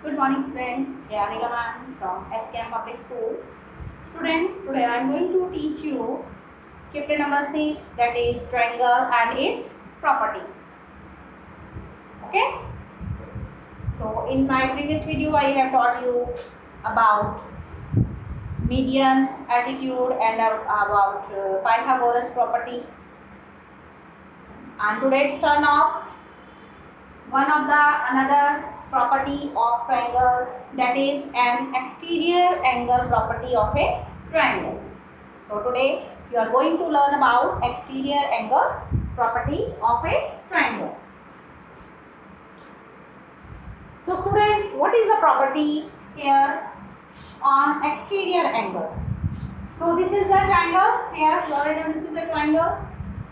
Good morning, students. Here Nigaman from SKM Public School. Students, today I am going to teach you chapter number 6, that is triangle and its properties. Okay? So, in my previous video, I have taught you about median, altitude, and about Pythagoras property. And today's turn of another property of triangle, that is an exterior angle property of a triangle. So today you are going to learn about exterior angle property of a triangle. So students, what is the property here on exterior angle? So this is a triangle here, this is a triangle,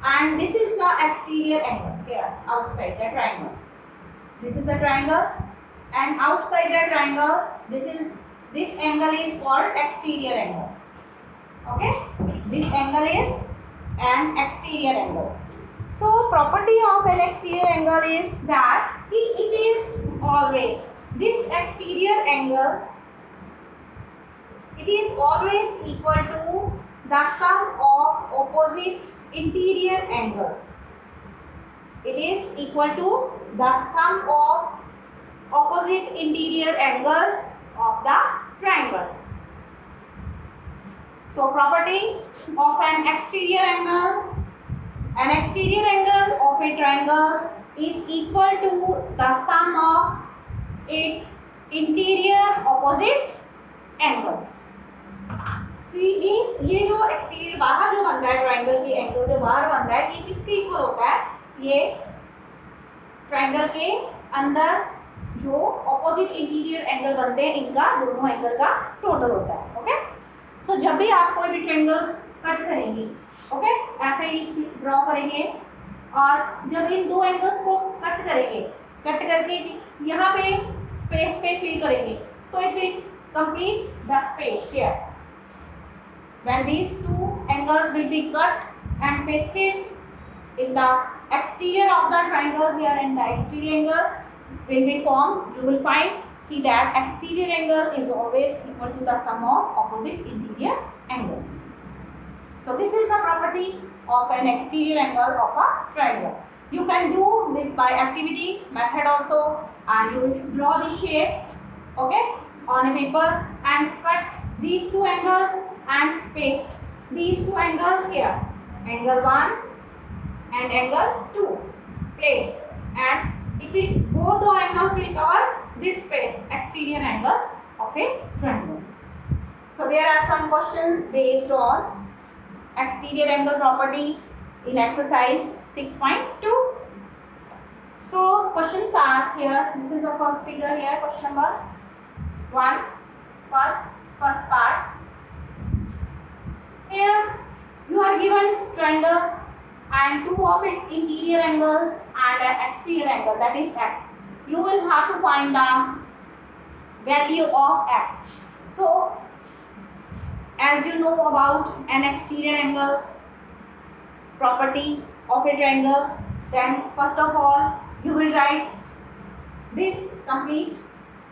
and this is the exterior angle here outside the triangle. This is the triangle, and outside the triangle, this angle is called exterior angle. Okay, this angle is an exterior angle. So property of an exterior angle is that it is always, this exterior angle, it is always equal to the sum of opposite interior angles. It is equal to the sum of opposite interior angles of the triangle. So property of an exterior angle of a triangle is equal to the sum of its interior opposite angles. See, means ये जो exterior बाहर जो बन रहा है triangle के angle जो बाहर बन रहा है, ये किसके equal होता है? ये ट्रायंगल के अंदर जो ऑपोजिट इंटीरियर एंगल बनते हैं, इनका दोनों एंगल का टोटल होता है. ओके, सो जब भी आप कोई भी ट्रायंगल कट करेंगे, ओके, ऐसे ही ड्रॉ करेंगे, और जब इन दो एंगल्स को कट करके यहाँ पे स्पेस पे फिल करेंगे, तो it will complete the space here. When these two angles will be cut and pasted in the exterior of the triangle here, and the exterior angle will be formed, you will find that exterior angle is always equal to the sum of opposite interior angles. So this is the property of an exterior angle of a triangle. You can do this by activity method also, and you will draw the shape, okay, on a paper and cut these two angles and paste these two angles here, angle 1 and angle 2, plane, and it will, both the angles will cover this space, exterior angle of a triangle. So there are some questions based on exterior angle property in exercise 6.2. So questions are here. This is the first figure here, question number 1, first part. Here you are given triangle and two of its interior angles and an exterior angle, that is x. You will have to find the value of x. So, as you know about an exterior angle property of a triangle, then first of all you will write this complete,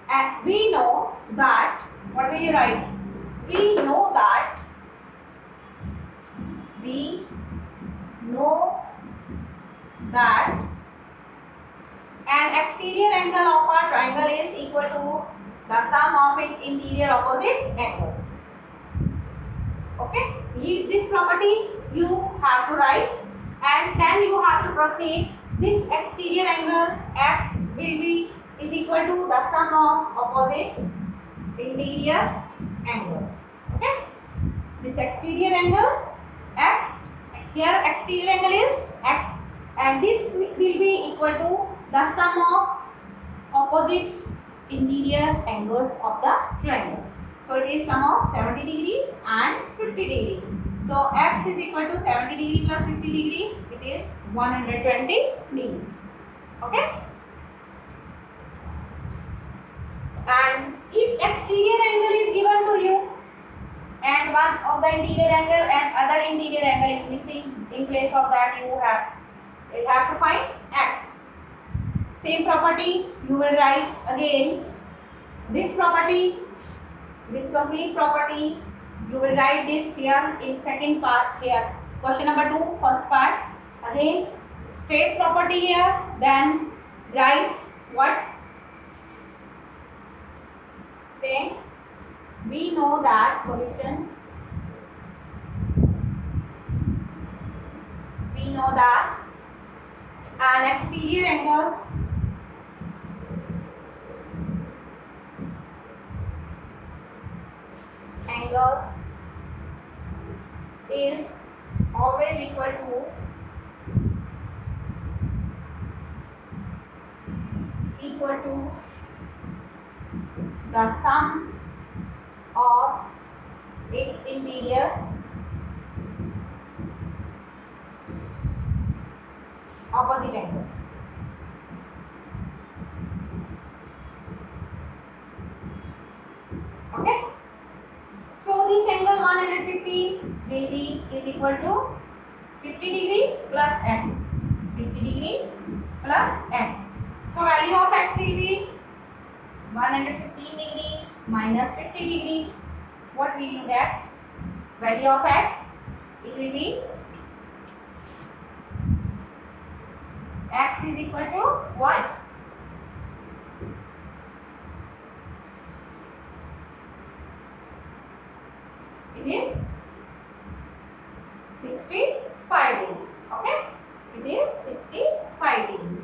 and we know that, what will you write? We know that an exterior angle of a triangle is equal to the sum of its interior opposite angles. Okay, this property you have to write, and then you have to proceed. This exterior angle x is equal to the sum of opposite interior angles. Okay, this exterior angle x, here exterior angle is x, and this will be equal to the sum of opposite interior angles of the triangle. So it is sum of 70 degree and 50 degree. So x is equal to 70 degree plus 50 degree, it is 120 degree. Okay, and if exterior angle is given to you and one of the interior angle and other interior angle is missing, in place of that you have to find x. Same property you will write again this property, this complete property, you will write this here in second part here. Question number 2, first part. Again, state property here, then write what? Say, we know that solution. We know that an exterior angle is always equal to the sum of its interior opposite angles. Okay. So this angle 150 degree is equal to 50 degree plus x. 50 degree plus x. So value of x will be 115 degree minus 50 degree. What will you get? Value of x, it will be x is equal to what? It is 65 degree. Okay? It is 65 degree.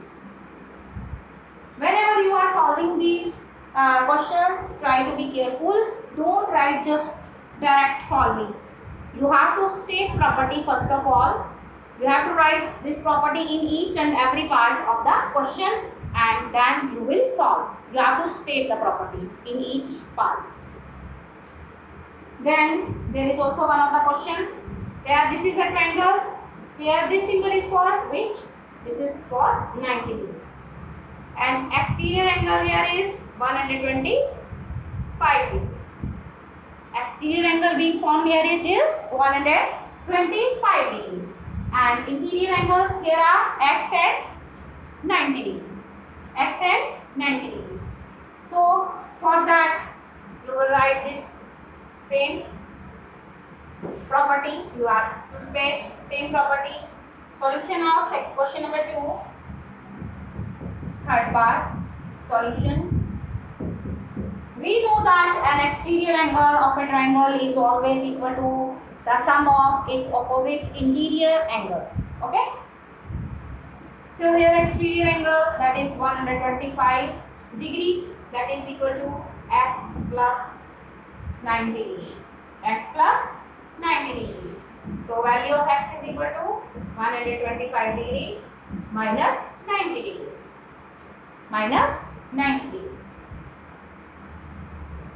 Whenever you are solving these questions, try to be careful. Don't write just direct solving. You have to state property first of all. You have to write this property in each and every part of the question, and then you will solve. You have to state the property in each part. Then there is also one of the question. Here this is a triangle. Here this symbol is for which? This is for 90 degree. And exterior angle here is 125 degree. Exterior angle being formed here is 125 degree. And interior angles here are x and 90 degree. X and 90 degree. So for that you will write this same property. You have to state same property. Solution of question number 2. Third part. Solution. We know that an exterior angle of a triangle is always equal to the sum of its opposite interior angles. Okay. So here exterior angle, that is 125 degree, that is equal to x plus 90 degree. X plus 90 degree. So value of x is equal to 125 degree minus 90 degree. Minus 90 degree.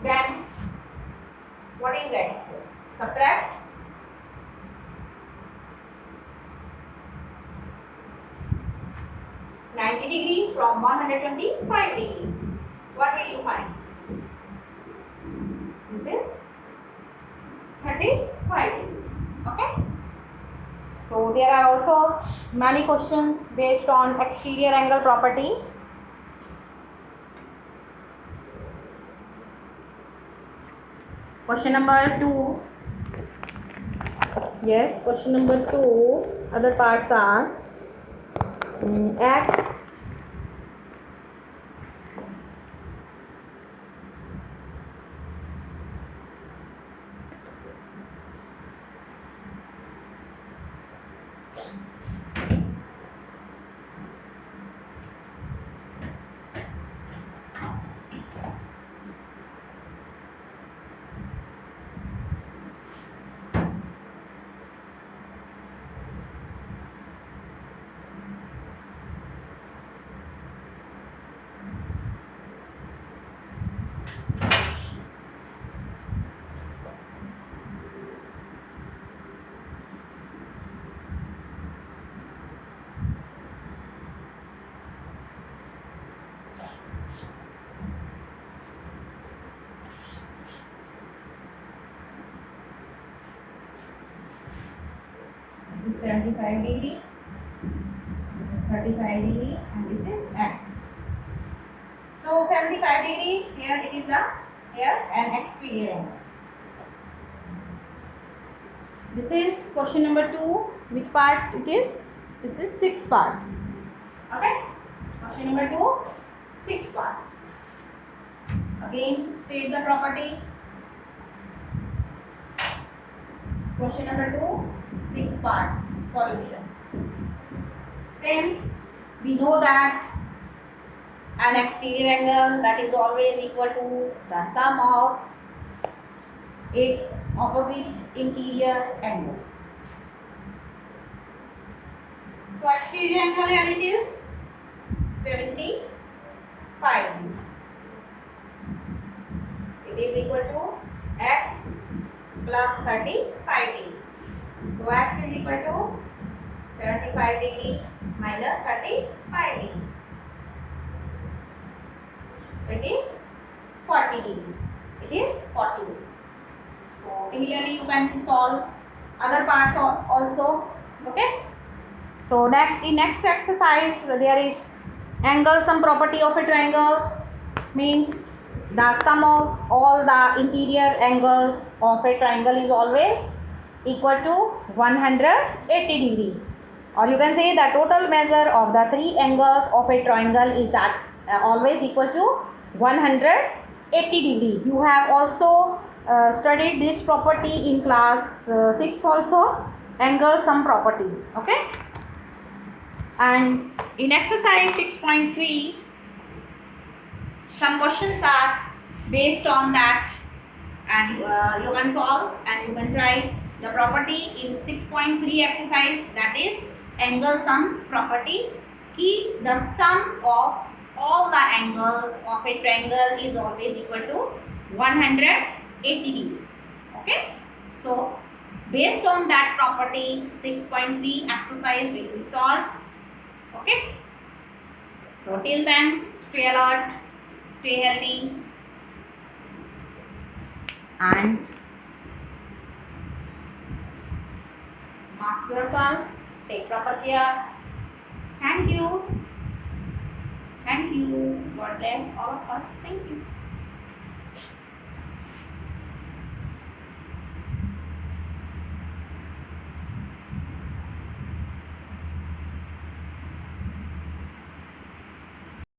Then what is x? Subtract 90 degree from 125 degree. What will you find? This is 35 degree. Okay. So there are also many questions based on exterior angle property. Question number 2. Yes, question number 2. Other parts are x is 75 degree, this is 35 degree, and this is x. So So 75 degree, here it is the here an exterior angle. This is question number 2. Which part it is? This is 6th part. Okay. Question number 2, 6th part. Again, state the property. Question number 2, 6th part. Solution. Same. We know that an exterior angle that is always equal to the sum of its opposite interior angles. So exterior angle here it is 75 degree. It is equal to x plus 35 degree. So x is equal to 75 degree minus 35 degree. So it is 40 degree. It is 40 degree. So similarly you can solve other parts also. Okay. So next, in next exercise there is angle sum property of a triangle, means the sum of all the interior angles of a triangle is always equal to 180 degree, or you can say the total measure of the three angles of a triangle is that always equal to 180 degree. You have also studied this property in class 6 also, angle sum property. Okay. And in exercise 6.3, some questions are based on that, and you can solve and you can try the property in 6.3 exercise, that is angle sum property. Ki the sum of all the angles of a triangle is always equal to 180 degree. Okay. So based on that property, 6.3 exercise will be solved. Okay. So till then, stay alert, stay healthy, and mask yourself, take proper care. Thank you. Thank you. God bless all of us. Thank you.